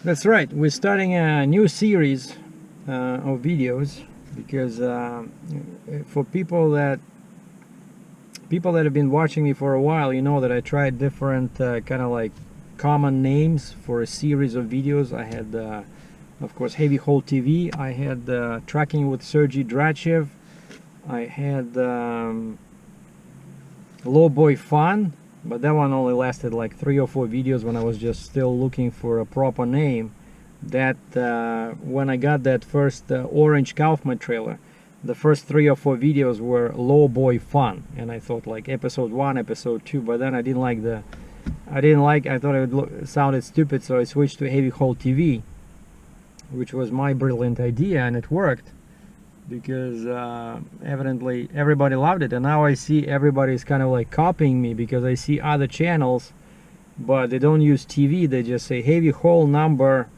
That's right, we're starting a new series of videos because for people that have been watching me for a while, you know that I tried different kind of like common names for a series of videos. I had of course Heavy Haul TV, I had Trucking with SERGEI DRATCHEV, I had Low Boy Fun, but that one only lasted like 3 or 4 videos when I was just still looking for a proper name. That when I got that first orange Kaufman trailer, the first 3 or 4 videos were Low Boy Fun, and I thought like episode 1, episode 2, but then I thought it sounded stupid, so I switched to Heavy Haul TV, which was my brilliant idea, and it worked because evidently everybody loved it. And now I see everybody's kind of like copying me, because I see other channels but they don't use TV, they just say Heavy Haul number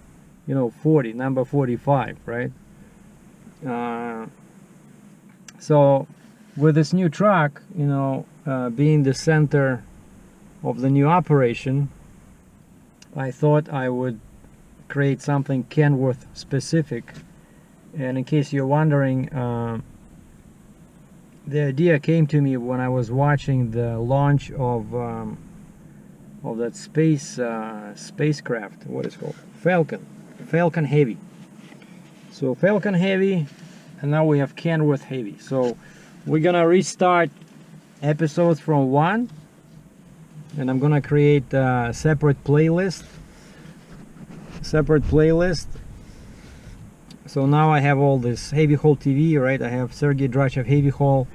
40, number 45, right? So with this new truck, being the center of the new operation, I thought I would create something Kenworth specific. And in case you're wondering, the idea came to me when I was watching the launch of that spacecraft. What is it called? Falcon Heavy. So Falcon Heavy, and now we have Kenworth Heavy. So we're gonna restart episodes from 1, and I'm gonna create a separate playlist. So now I have all this Heavy Haul TV, right? I have SERGEI DRATCHEV Heavy Haul.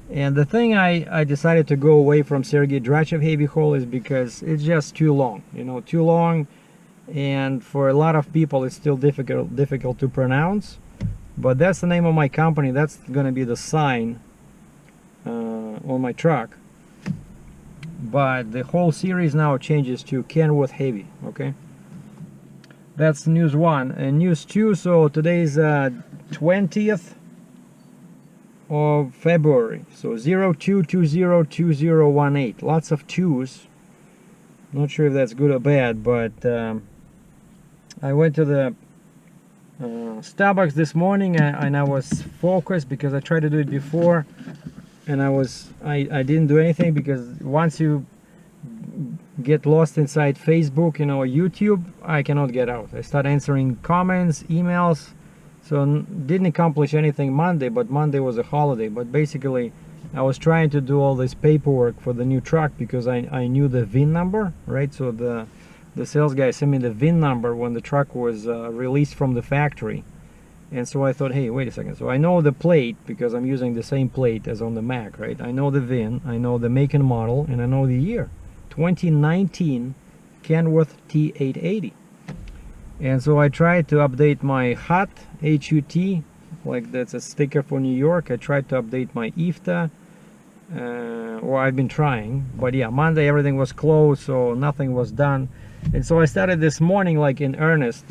And the thing I decided to go away from SERGEI DRATCHEV Heavy Haul is because it's just too long, too long, and for a lot of people it's still difficult to pronounce. But that's the name of my company. That's gonna be the sign on my truck. But the whole series now changes to Kenworth Heavy, okay? That's news 1. And news 2, so today's 20th of February, so 02202018. Lots of 2s. Not sure if that's good or bad, but I went to the Starbucks this morning, and I was focused because I tried to do it before, and I didn't do anything, because once you get lost inside Facebook, or YouTube, I cannot get out. I start answering comments, emails, so didn't accomplish anything Monday, but Monday was a holiday. But basically I was trying to do all this paperwork for the new truck because I knew the VIN number, right? So the sales guy sent me the VIN number when the truck was released from the factory. And so I thought, hey, wait a second. So I know the plate because I'm using the same plate as on the Mac, right? I know the VIN, I know the make and model, and I know the year. 2019 Kenworth T880. And so I tried to update my HUT, HUT, like that's a sticker for New York. I tried to update my IFTA, or I've been trying, but yeah, Monday everything was closed, so nothing was done. And so I started this morning like in earnest,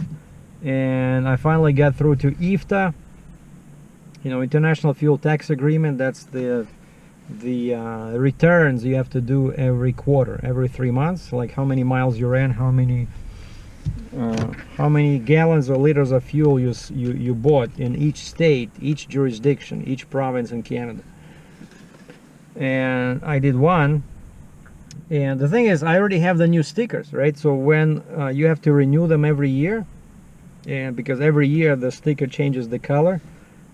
and I finally got through to IFTA, International Fuel Tax Agreement. That's the returns you have to do every quarter, every 3 months, like how many miles you ran, how many gallons or liters of fuel you bought in each state, each jurisdiction, each province in Canada. And I did one, and the thing is I already have the new stickers, right? So when you have to renew them every year, and because every year the sticker changes the color.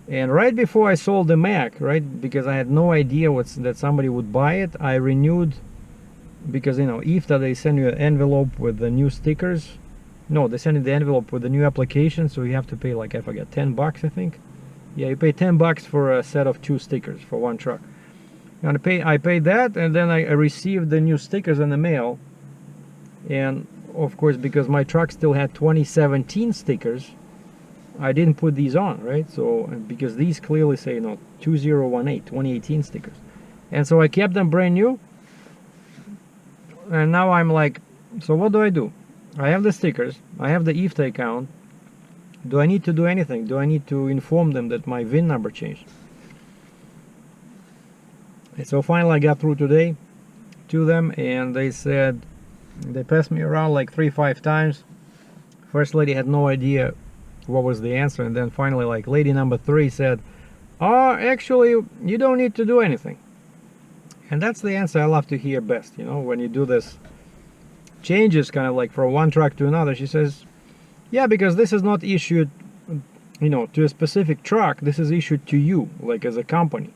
And right before I sold the Mac, right, because I had no idea that somebody would buy it, I renewed, because IFTA, they send you an envelope with the new stickers. No, they send you the envelope with the new application, so you have to pay like, I forget, 10 bucks, I think. Yeah, you pay 10 bucks for a set of 2 stickers for 1 truck. And I paid that, and then I received the new stickers in the mail. And of course, because my truck still had 2017 stickers, I didn't put these on, right? So because these clearly say 2018 stickers, and so I kept them brand new. And now I'm like, so what do I do? I have the stickers, I have the IFTA account. Do I need to do anything? Do I need to inform them that my VIN number changed? And so finally I got through today to them, and they said, they passed me around like 3-5 times. first lady had no idea what was the answer, and then finally, like, lady number 3 said, "Oh, actually, you don't need to do anything." And that's the answer I love to hear best, you know, when you do this changes kind of like from one truck to another. She says, yeah, because this is not issued, you know, to a specific truck. This is issued to you, like as a company.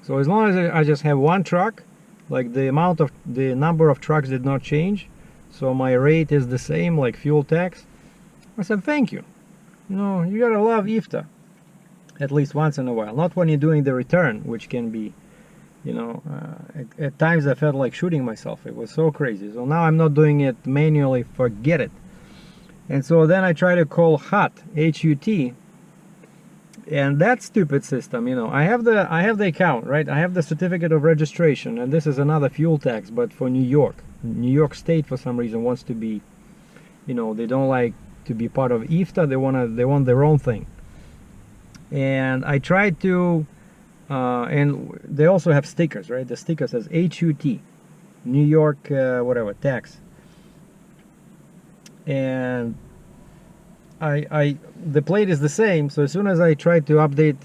So as long as I just have one truck, like the number of trucks did not change, so my rate is the same, like fuel tax. I said, thank you. You know, you gotta love IFTA at least once in a while. Not when you're doing the return, which can be, you know, at times I felt like shooting myself. It was so crazy. So now I'm not doing it manually. Forget it. And so then I try to call HUT, H-U-T, and that stupid system, you know, I have the account, right? I have the certificate of registration, and this is another fuel tax, but for New York. New York State for some reason wants to be, you know, they don't like to be part of IFTA. They want their own thing. And I tried to, and they also have stickers, right? The sticker says HUT, New York, whatever, tax. And the plate is the same. So as soon as I tried to update,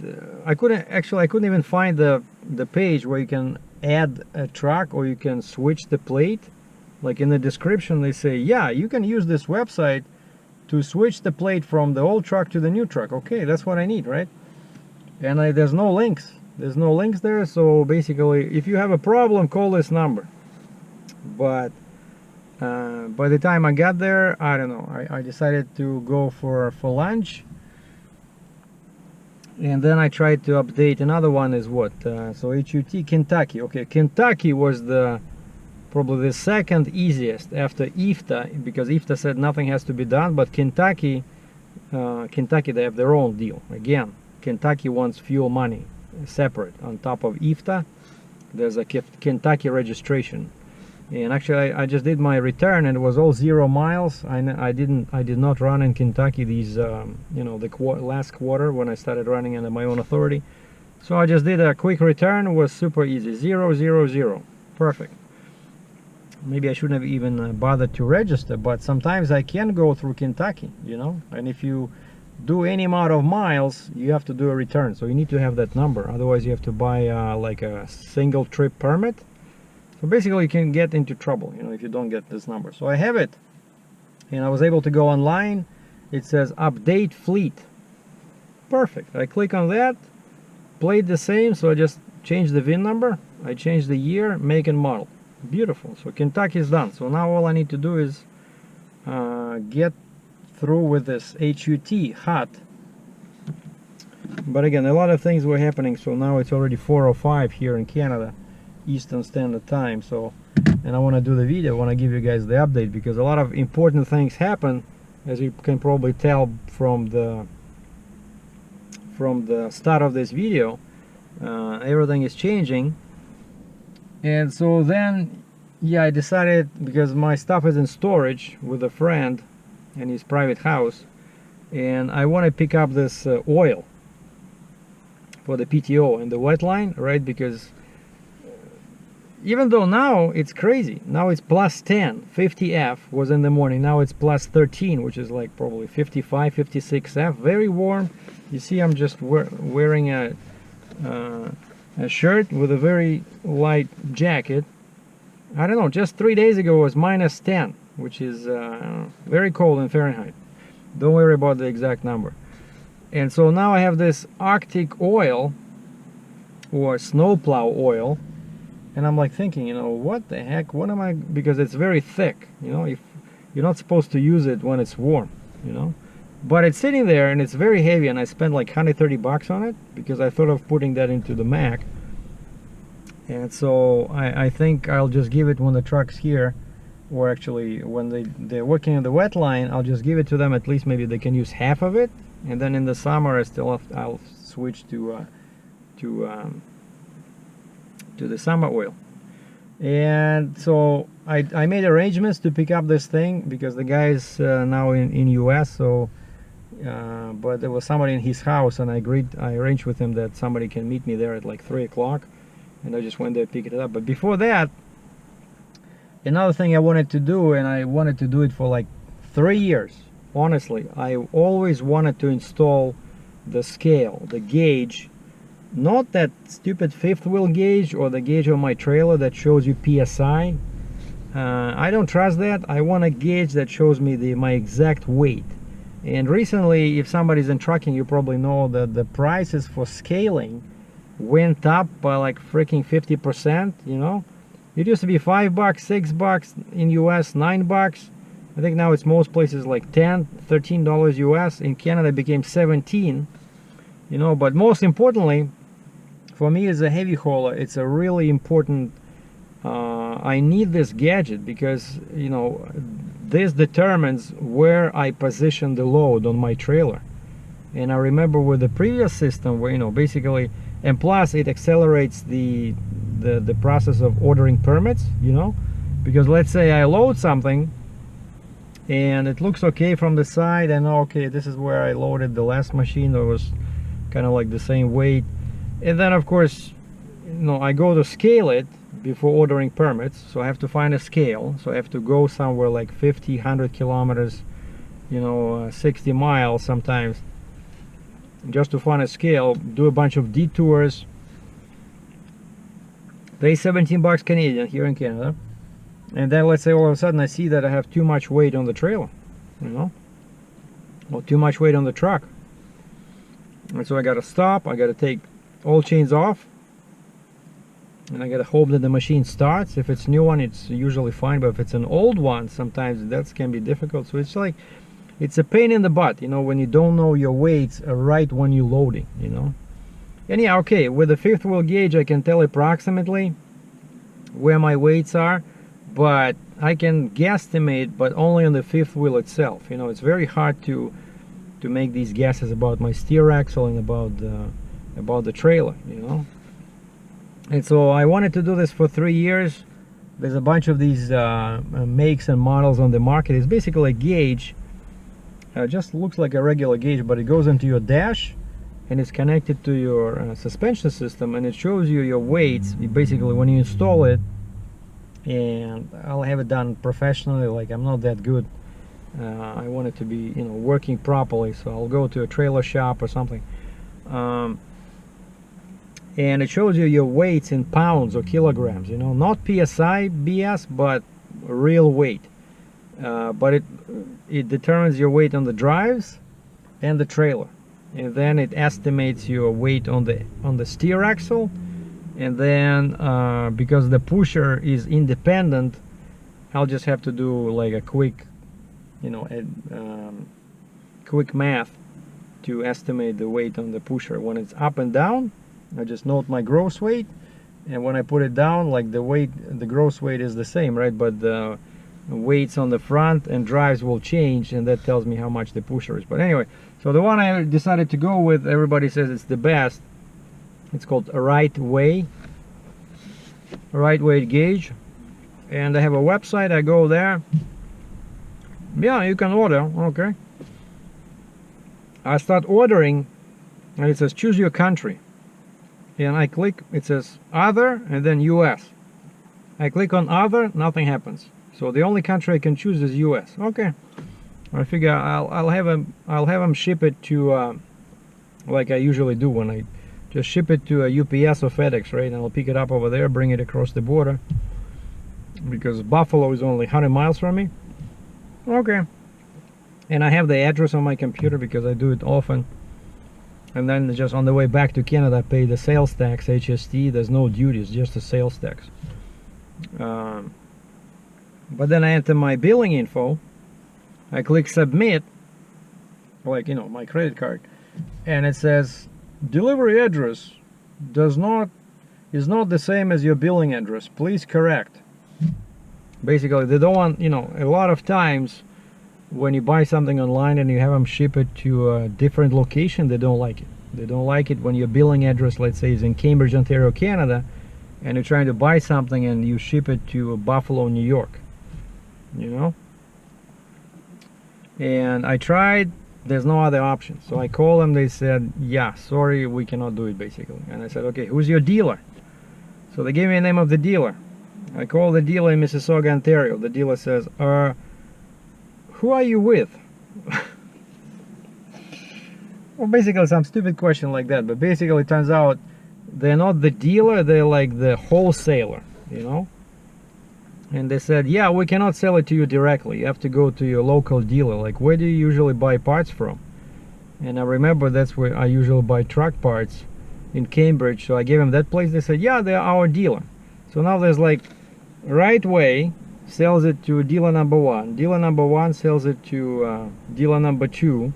I couldn't even find the page where you can add a truck or you can switch the plate. Like in the description, they say, yeah, you can use this website to switch the plate from the old truck to the new truck. Okay, that's what I need, right? And there's no links. There's no links there. So basically, if you have a problem, call this number. But by the time I got there, I don't know, I decided to go for lunch, and then I tried to update. Another one is what, so HUT Kentucky. Okay, Kentucky was probably the second easiest after IFTA, because IFTA said nothing has to be done, but Kentucky, they have their own deal. Again, Kentucky wants fuel money separate on top of IFTA. There's a Kentucky registration. And actually, I just did my return, and it was all 0 miles. I did not run in Kentucky these, you know, the last quarter when I started running under my own authority. So I just did a quick return. It was super easy, 0, 0, 0, perfect. Maybe I shouldn't have even bothered to register, but sometimes I can go through Kentucky, you know. And if you do any amount of miles, you have to do a return. So you need to have that number. Otherwise, you have to buy like a single trip permit. So basically you can get into trouble, you know, if you don't get this number. So I have it, and I was able to go online. It says update fleet. Perfect. I click on that, plate the same, so I just changed the VIN number, I changed the year, make and model. Beautiful. So Kentucky is done. So now all I need to do is get through with this HUT. But again, a lot of things were happening, so now it's already 4:05 here in Canada, Eastern Standard Time. So, and I want to do the video, I want to give you guys the update, because a lot of important things happen, as you can probably tell from the start of this video. Everything is changing. And so then, yeah, I decided, because my stuff is in storage with a friend in his private house, and I want to pick up this oil for the PTO and the wet line, right? Because even though now it's crazy, now it's plus 10, 50F was in the morning, now it's plus 13, which is like probably 55, 56F, very warm. You see, I'm just wearing a shirt with a very light jacket. I don't know, just 3 days ago it was minus 10, which is very cold in Fahrenheit. Don't worry about the exact number. And so now I have this Arctic oil, or snowplow oil, and I'm like thinking, you know, what the heck, what am I, because it's very thick, you know, if you're not supposed to use it when it's warm, you know, but it's sitting there and it's very heavy, and I spent like 130 bucks on it because I thought of putting that into the Mac. And so I think I'll just give it when the truck's here, or actually when they're working on the wet line, I'll just give it to them. At least maybe they can use half of it, and then in the summer I'll switch to the summer oil. And so I made arrangements to pick up this thing, because the guy's now in US. So but there was somebody in his house, and I arranged with him that somebody can meet me there at like 3 o'clock, and I just went there to pick it up. But before that, another thing I wanted to do, and I wanted to do it for like 3 years, honestly, I always wanted to install the scale, the gauge, not that stupid fifth wheel gauge or the gauge on my trailer that shows you PSI. I don't trust that. I want a gauge that shows me my exact weight. And recently, if somebody's in trucking, you probably know that the prices for scaling went up by like freaking 50%, you know. It used to be $5, $6 in US, $9. I think now it's most places like $10, $13 US. In Canada it became 17, you know. But most importantly, for me as a heavy hauler, it's a really important, I need this gadget because, you know, this determines where I position the load on my trailer. And I remember with the previous system where, you know, basically, and plus it accelerates the process of ordering permits, you know, because let's say I load something and it looks okay from the side, and okay, this is where I loaded the last machine that was kind of like the same weight. And then of course, you know, I go to scale it before ordering permits, so I have to find a scale, so I have to go somewhere like 50, 100 kilometers, you know, 60 miles sometimes, just to find a scale, do a bunch of detours, pay 17 bucks Canadian here in Canada, and then let's say all of a sudden I see that I have too much weight on the trailer, you know, or too much weight on the truck, and so I gotta stop, I gotta take all chains off, and I gotta hope that the machine starts. If it's a new one, it's usually fine, but if it's an old one, sometimes that can be difficult. So it's like, it's a pain in the butt, you know, when you don't know your weights right when you're loading, you know. And yeah, okay, with the fifth wheel gauge I can tell approximately where my weights are, but I can guesstimate, but only on the fifth wheel itself. You know, it's very hard to make these guesses about my steer axle and about the trailer, you know. And so I wanted to do this for 3 years. There's a bunch of these makes and models on the market. It's basically a gauge. Just looks like a regular gauge, but it goes into your dash and it's connected to your suspension system, and it shows you your weights basically when you install it. And I'll have it done professionally, like I'm not that good. I want it to be, you know, working properly, so I'll go to a trailer shop or something. And it shows you your weights in pounds or kilograms, you know, not PSI BS, but real weight. But it determines your weight on the drives and the trailer, and then it estimates your weight on the steer axle, and then because the pusher is independent, I'll just have to do like a quick, you know, quick math to estimate the weight on the pusher. When it's up and down, I just note my gross weight, and when I put it down, like the gross weight is the same, right? But the weights on the front and drives will change, and that tells me how much the pusher is. But anyway, so the one I decided to go with, everybody says it's the best. It's called a right weight gauge, and I have a website. I go there. Yeah, you can order. Okay. I start ordering, and it says choose your country. And I click, it says other, and then US. I click on other, nothing happens. So the only country I can choose is US. Okay. I figure I'll have them ship it to like I usually do when I just ship it to a UPS or FedEx, right? And I'll pick it up over there, bring it across the border, because Buffalo is only 100 miles from me. Okay. And I have the address on my computer because I do it often. And then just on the way back to Canada, I pay the sales tax, HST. There's no duties, just the sales tax. But then I enter my billing info. I click submit, like, you know, my credit card, and it says delivery address is not the same as your billing address. Please correct. Basically, they don't want, you know, a lot of times when you buy something online and you have them ship it to a different location, they don't like it. They don't like it when your billing address, let's say, is in Cambridge, Ontario, Canada, and you're trying to buy something and you ship it to Buffalo, New York, you know. And I tried, there's no other option. So I called them, they said, yeah, sorry, we cannot do it, basically. And I said, okay, who's your dealer? So they gave me the name of the dealer. I called the dealer in Mississauga, Ontario. The dealer says, who are you with? Well, basically some stupid question like that, but basically it turns out they're not the dealer, they're like the wholesaler, you know. And they said, yeah, we cannot sell it to you directly, you have to go to your local dealer. Like, where do you usually buy parts from? And I remember that's where I usually buy truck parts, in Cambridge. So I gave them that place. They said, yeah, they're our dealer. So now there's like Right Way sells it to dealer number 1, dealer number 1 sells it to dealer number 2,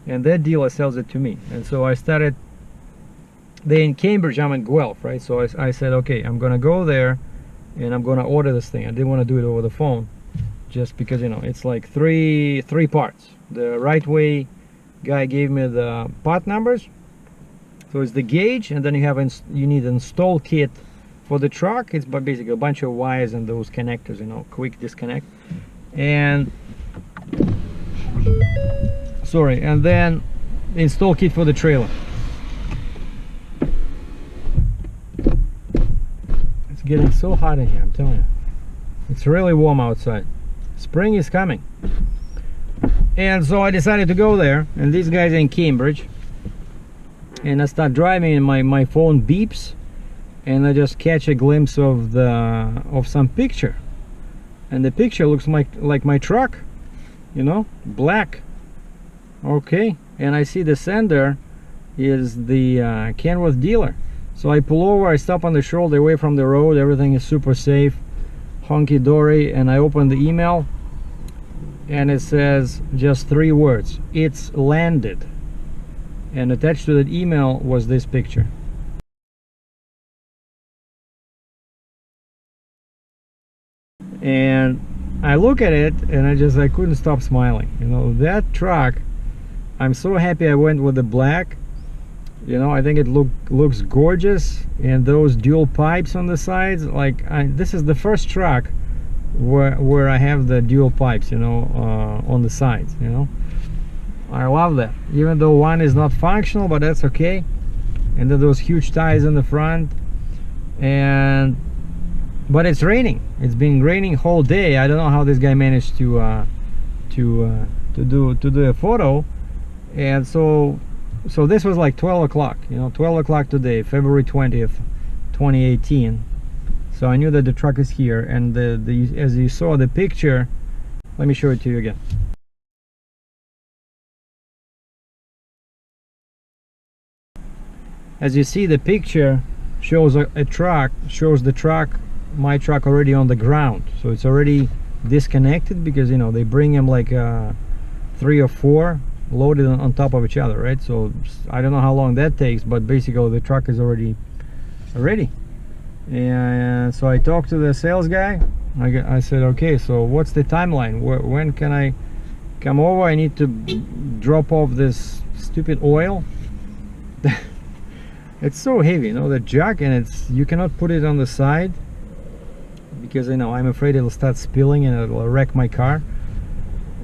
and that dealer sells it to me. And so I started, they're in Cambridge, I'm in Guelph, right? So I said, okay, I'm gonna go there and I'm gonna order this thing. I didn't want to do it over the phone, just because, you know, it's like three parts. The Right Way guy gave me the part numbers. So it's the gauge, and then you need an install kit for the truck. It's basically a bunch of wires and those connectors, you know, quick disconnect. And sorry, and then install kit for the trailer. It's getting so hot in here, I'm telling you. It's really warm outside. Spring is coming. And so I decided to go there, and these guys are in Cambridge. And I start driving and my phone beeps, and I just catch a glimpse of some picture, and the picture looks like my truck, you know, black. Okay, and I see the sender is the Kenworth dealer. So I pull over, I stop on the shoulder away from the road, everything is super safe, honky-dory, and I open the email, and it says just 3 words: it's landed. And attached to that email was this picture. And I look at it and I couldn't stop smiling. You know, that truck, I'm so happy I went with the black. You know, I think it looks gorgeous, and those dual pipes on the sides, like this is the first truck where I have the dual pipes, you know, on the sides, you know. I love that, even though one is not functional, but that's okay. And then those huge tires in the front, but it's raining. It's been raining whole day. I don't know how this guy managed to do a photo. And so this was like 12 o'clock, you know, 12 o'clock today, February 20th, 2018. So I knew that the truck is here, and as you saw the picture, let me show it to you again. As you see, the picture shows a truck, shows the truck, my truck, already on the ground. So it's already disconnected, because, you know, they bring them like 3 or 4 loaded on top of each other, right? So I don't know how long that takes, but basically the truck is already ready. And so I talked to the sales guy. I said, okay, so what's the timeline? When can I come over? I need to drop off this stupid oil. It's so heavy, you know, the jack, and you cannot put it on the side, because, you know, I'm afraid it'll start spilling and it'll wreck my car.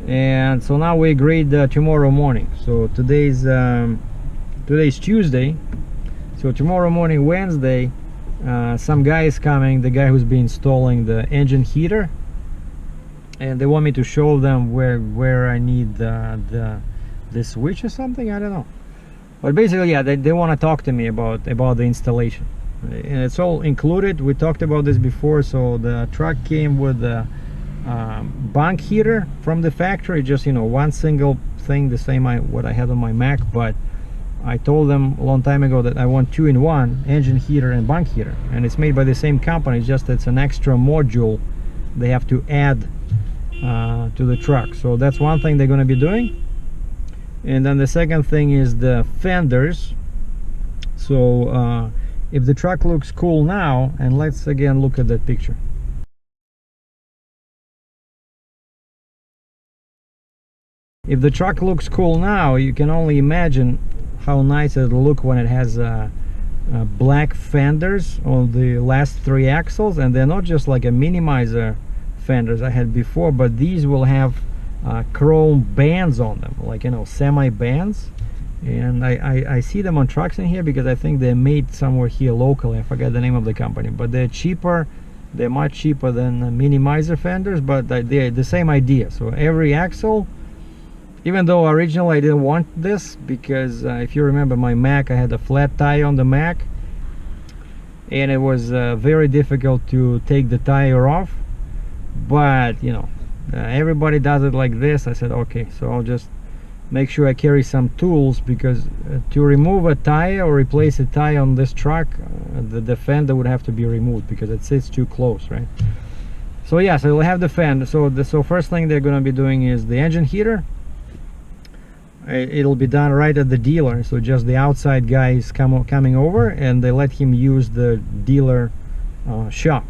And so now we agreed tomorrow morning. So today's Tuesday, so tomorrow morning, Wednesday, some guy is coming, the guy who's been installing the engine heater, and they want me to show them where I need the switch or something, I don't know. But basically, yeah, they want to talk to me about the installation, and it's all included. We talked about this before. So the truck came with a bunk heater from the factory, just, you know, one single thing, the same what I had on my Mac. But I told them a long time ago that I want 2-in-1 engine heater and bunk heater, and it's made by the same company. It's just it's an extra module they have to add to the truck. So that's one thing they're going to be doing. And then the second thing is the fenders. So if the truck looks cool now, and let's again look at that picture. If the truck looks cool now, you can only imagine how nice it'll look when it has black fenders on the last 3 axles. And they're not just like a minimizer fenders I had before, but these will have chrome bands on them, like, you know, semi bands. And I see them on trucks in here, because I think they're made somewhere here locally. I forget the name of the company, but they're cheaper. They're much cheaper than minimizer fenders, but they're the same idea. So every axle even though originally I didn't want this, because if you remember my Mac, I had a flat tire on the Mac, and it was very difficult to take the tire off. But you know, everybody does it like this. I said okay, so I'll just make sure I carry some tools, because to remove a tire or replace a tire on this truck, the fender would have to be removed because it sits too close, right? So yeah, so we'll have the fender. So first thing they're going to be doing is the engine heater. It'll be done right at the dealer, so just the outside guy is coming over, and they let him use the dealer shop.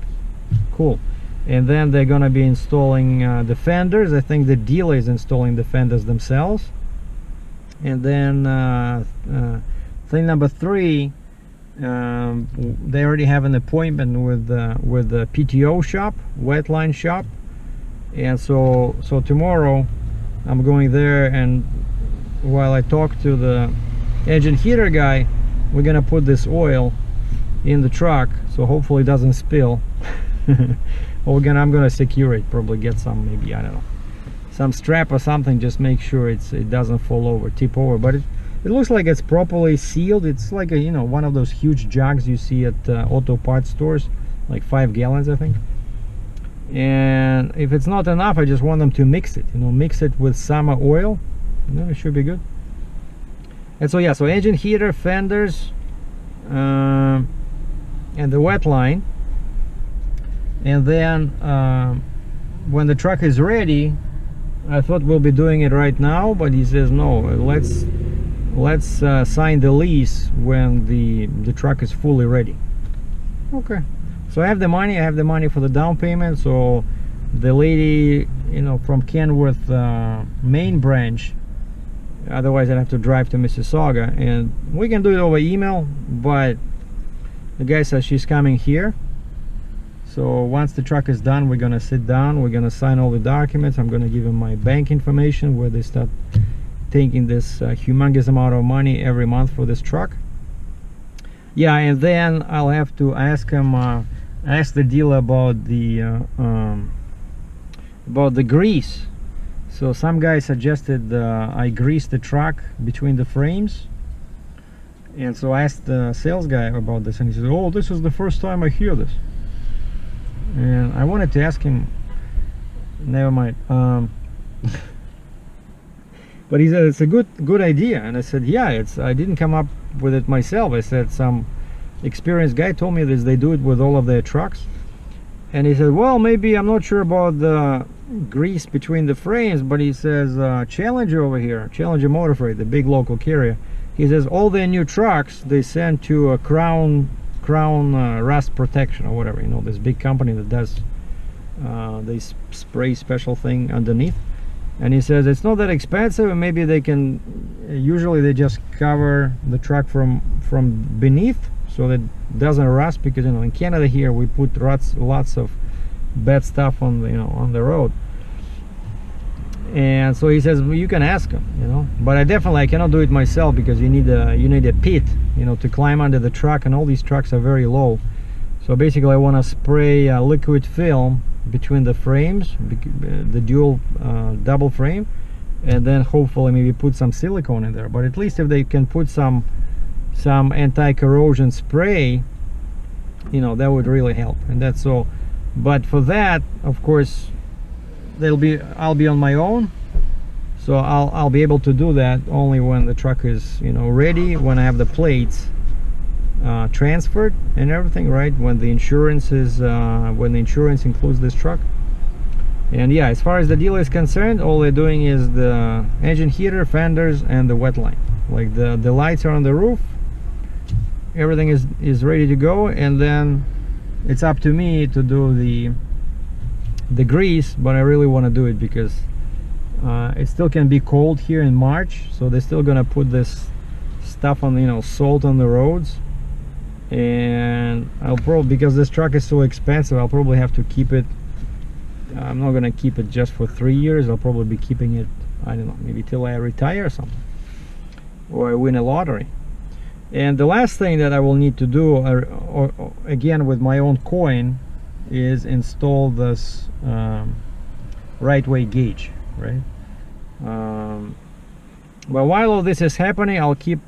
Cool. And then they're going to be installing the fenders. I think the dealer is installing the fenders themselves. And then thing number 3, they already have an appointment with the PTO shop, wet line shop, and so tomorrow I'm going there, and while I talk to the engine heater guy, we're gonna put this oil in the truck, so hopefully it doesn't spill. Or I'm gonna secure it, probably get some, maybe, I don't know, some strap or something, just make sure it doesn't fall over, tip over. But it looks like it's properly sealed. It's like a, you know, one of those huge jugs you see at auto parts stores, like 5 gallons I think. And if it's not enough, I just want them to mix it, you know, mix it with summer oil, and then it should be good. And so yeah, so engine heater, fenders, and the wet line. And then when the truck is ready, I thought we'll be doing it right now, but he says no, let's sign the lease when the truck is fully ready. Okay, so I have the money for the down payment. So the lady, you know, from Kenworth main branch, otherwise I'd have to drive to Mississauga, and we can do it over email, but the guy says she's coming here. So once the truck is done, we're gonna sit down, we're gonna sign all the documents. I'm gonna give him my bank information, where they start taking this humongous amount of money every month for this truck. Yeah, and then I'll have to ask him, ask the dealer about the grease. So some guy suggested I grease the truck between the frames, and so I asked the sales guy about this, and he said, oh, this is the first time I hear this. And I wanted to ask him, never mind, but he said it's a good idea. And I said, yeah, I didn't come up with it myself. I said some experienced guy told me this, they do it with all of their trucks. And he said, well, maybe, I'm not sure about the grease between the frames, but he says Challenger over here, Challenger Motor Freight, the big local carrier, he says all their new trucks they send to a crown rust protection or whatever, you know, this big company that does they spray special thing underneath. And he says it's not that expensive, and maybe they can, usually they just cover the truck from beneath so that it doesn't rust, because, you know, in Canada here we put lots of bad stuff on the, you know, on the road. And so he says, well, you can ask him, you know, but I cannot do it myself, because you need a pit, you know, to climb under the truck, and all these trucks are very low. So basically I want to spray liquid film between the frames, the dual double frame, and then hopefully maybe put some silicone in there. But at least if they can put some anti-corrosion spray, you know, that would really help. And that's all. But for that, of course, I'll be on my own, so I'll be able to do that only when the truck is, you know, ready, when I have the plates transferred and everything, right, when the insurance includes this truck. And yeah, as far as the dealer is concerned, all they're doing is the engine heater, fenders, and the wet line. Like the lights are on the roof, everything is ready to go, and then it's up to me to do the grease. But I really want to do it because it still can be cold here in March, so they're still gonna put this stuff on, you know, salt on the roads. And I'll probably, because this truck is so expensive, I'll probably have to keep it. I'm not gonna keep it just for 3 years. I'll probably be keeping it, I don't know, maybe till I retire or something, or I win a lottery. And the last thing that I will need to do, or again with my own coin, is install this right way gauge, right? But while all this is happening, I'll keep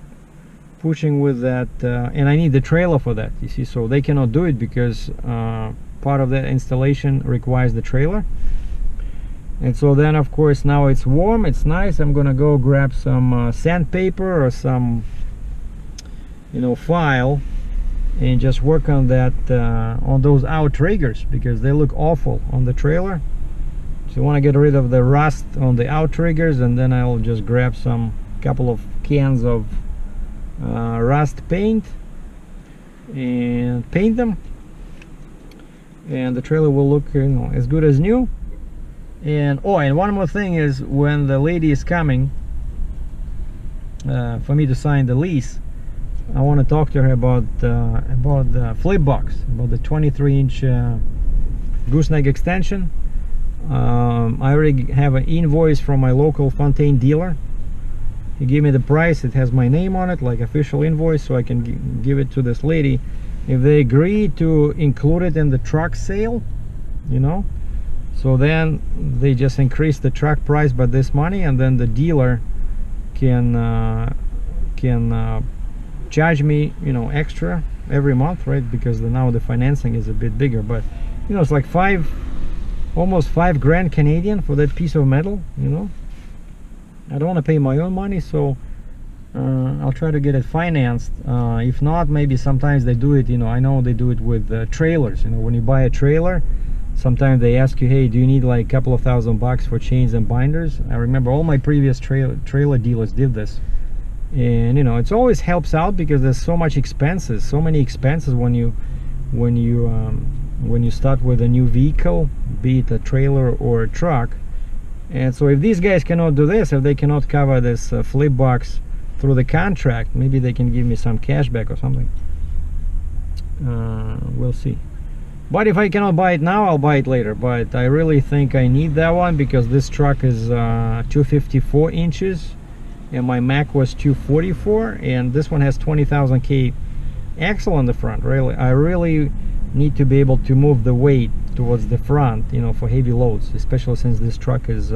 pushing with that, and I need the trailer for that, you see, so they cannot do it because part of the installation requires the trailer. And so then, of course, now it's warm, it's nice. I'm gonna go grab some sandpaper or some, you know, file, and just work on that, on those outriggers, because they look awful on the trailer. So I want to get rid of the rust on the outriggers, and then I'll just grab some couple of cans of rust paint and paint them, and the trailer will look, you know, as good as new. And oh, and one more thing is, when the lady is coming for me to sign the lease, I want to talk to her about the flip box, about the 23-inch gooseneck extension. I already have an invoice from my local Fontaine dealer. He gave me the price. It has my name on it, like official invoice, so I can give it to this lady. If they agree to include it in the truck sale, you know, so then they just increase the truck price by this money, and then the dealer can charge me, you know, extra every month, right? Because now the financing is a bit bigger, but you know, it's like almost 5 grand Canadian for that piece of metal, you know. I don't want to pay my own money, so I'll try to get it financed. If not, maybe sometimes they do it, you know, I know they do it with trailers. You know, when you buy a trailer, sometimes they ask you, hey, do you need like a couple of $1,000 for chains and binders? I remember all my previous trailer dealers did this. And you know, it always helps out, because there's so many expenses when you start with a new vehicle, be it a trailer or a truck. And so if these guys cannot do this, if they cannot cover this flip box through the contract, maybe they can give me some cash back or something. We'll see. But if I cannot buy it now, I'll buy it later. But I really think I need that one, because this truck is 254 inches and my Mac was 244, and this one has 20,000 K axle on the front. Really, I really need to be able to move the weight towards the front, you know, for heavy loads, especially since this truck is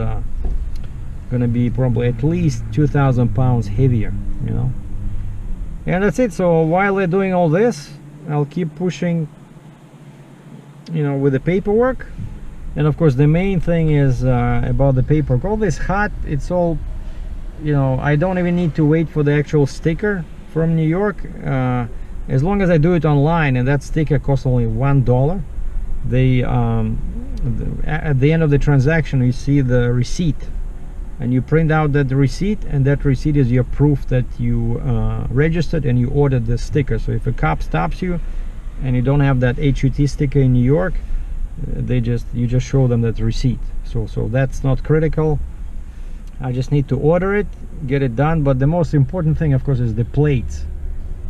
gonna be probably at least 2,000 pounds heavier, you know. And that's it. So while they're doing all this, I'll keep pushing, you know, with the paperwork. And of course the main thing is about the paperwork. All this hot, it's all, you know, I don't even need to wait for the actual sticker from New York. As long as I do it online, and that sticker costs only $1. They at the end of the transaction, you see the receipt, and you print out that receipt, and that receipt is your proof that you registered and you ordered the sticker. So if a cop stops you and you don't have that HUT sticker in New York, you just show them that receipt. So that's not critical. I just need to order it, get it done. But the most important thing, of course, is the plates,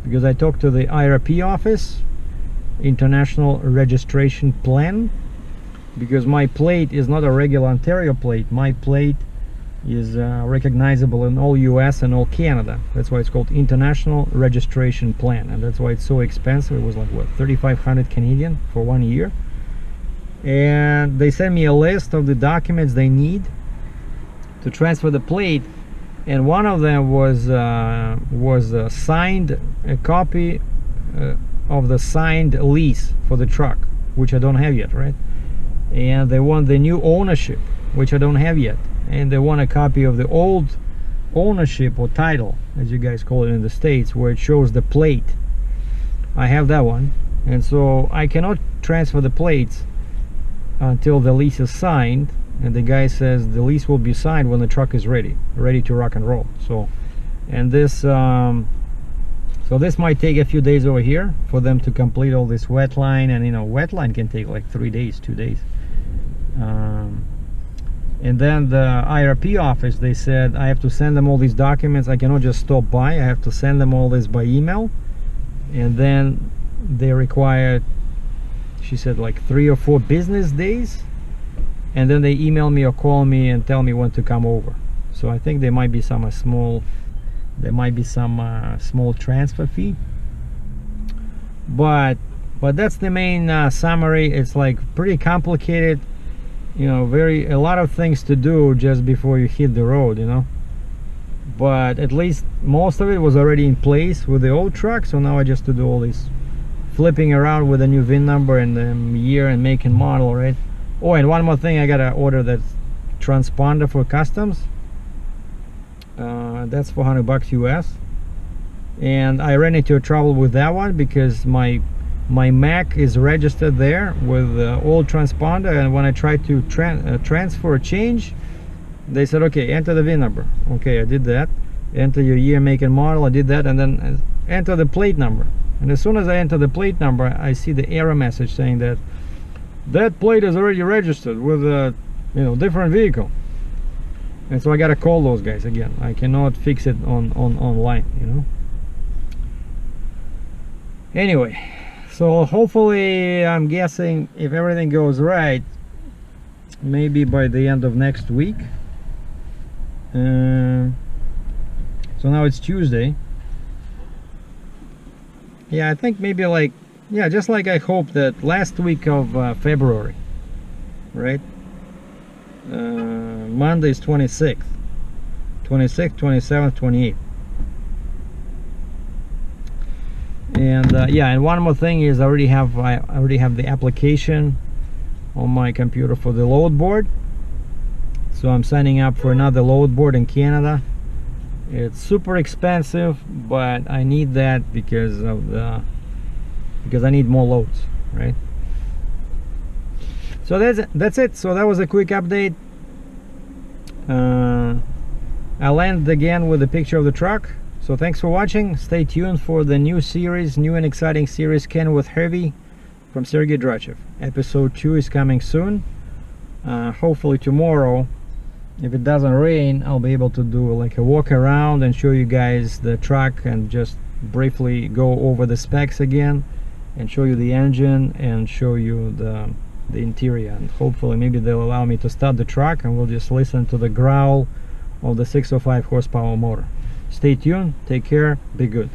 because I talked to the IRP office, International Registration Plan, because my plate is not a regular Ontario plate. My plate is recognizable in all US and all Canada. That's why it's called International Registration Plan, and that's why it's so expensive. It was like, what, 3,500 Canadian for 1 year. And they sent me a list of the documents they need to transfer the plate, and one of them was signed, a copy of the signed lease for the truck, which I don't have yet, right? And they want the new ownership, which I don't have yet, and they want a copy of the old ownership, or title, as you guys call it in the States, where it shows the plate. I have that one, and so I cannot transfer the plates until the lease is signed. And the guy says the lease will be signed when the truck is ready to rock and roll. So, and this so this might take a few days over here for them to complete all this wet line, and you know, wet line can take like 3 days, 2 days. And then the IRP office, they said I have to send them all these documents. I cannot just stop by. I have to send them all this by email, and then they require, she said, like 3 or 4 business days. And then they email me or call me and tell me when to come over. So I think there might be some small transfer fee. But that's the main summary. It's like pretty complicated, you know, a lot of things to do just before you hit the road, you know. But at least most of it was already in place with the old truck, so now I just to do all this flipping around with a new VIN number and the year and make and model, right? Oh, and one more thing, I gotta order that transponder for customs. That's $400 US, and I ran into trouble with that one because my Mac is registered there with the old transponder, and when I tried to transfer or change, they said, okay, enter the VIN number. Okay, I did that. Enter your year, make and model. I did that, and then enter the plate number. And as soon as I enter the plate number, I see the error message saying that that plate is already registered with a, you know, different vehicle. And so I gotta call those guys again. I cannot fix it online, you know. Anyway, so hopefully, I'm guessing if everything goes right, maybe by the end of next week. So now it's Tuesday. Yeah, I think maybe like, yeah, just like I hope that last week of February, right? Monday is 26th, 27th, 28th. And yeah, and one more thing is I already have the application on my computer for the load board. So I'm signing up for another load board in Canada. It's super expensive, but I need that because I need more loads, right? So that's it. So that was a quick update. I'll end again with a picture of the truck. So thanks for watching. Stay tuned for the new and exciting series, Kenworth Heavy from SERGEI DRATCHEV. Episode 2 is coming soon. Hopefully tomorrow, if it doesn't rain, I'll be able to do like a walk around and show you guys the truck and just briefly go over the specs again and show you the engine and show you the interior, and hopefully maybe they'll allow me to start the truck and we'll just listen to the growl of the 605 horsepower motor. Stay tuned, take care, be good.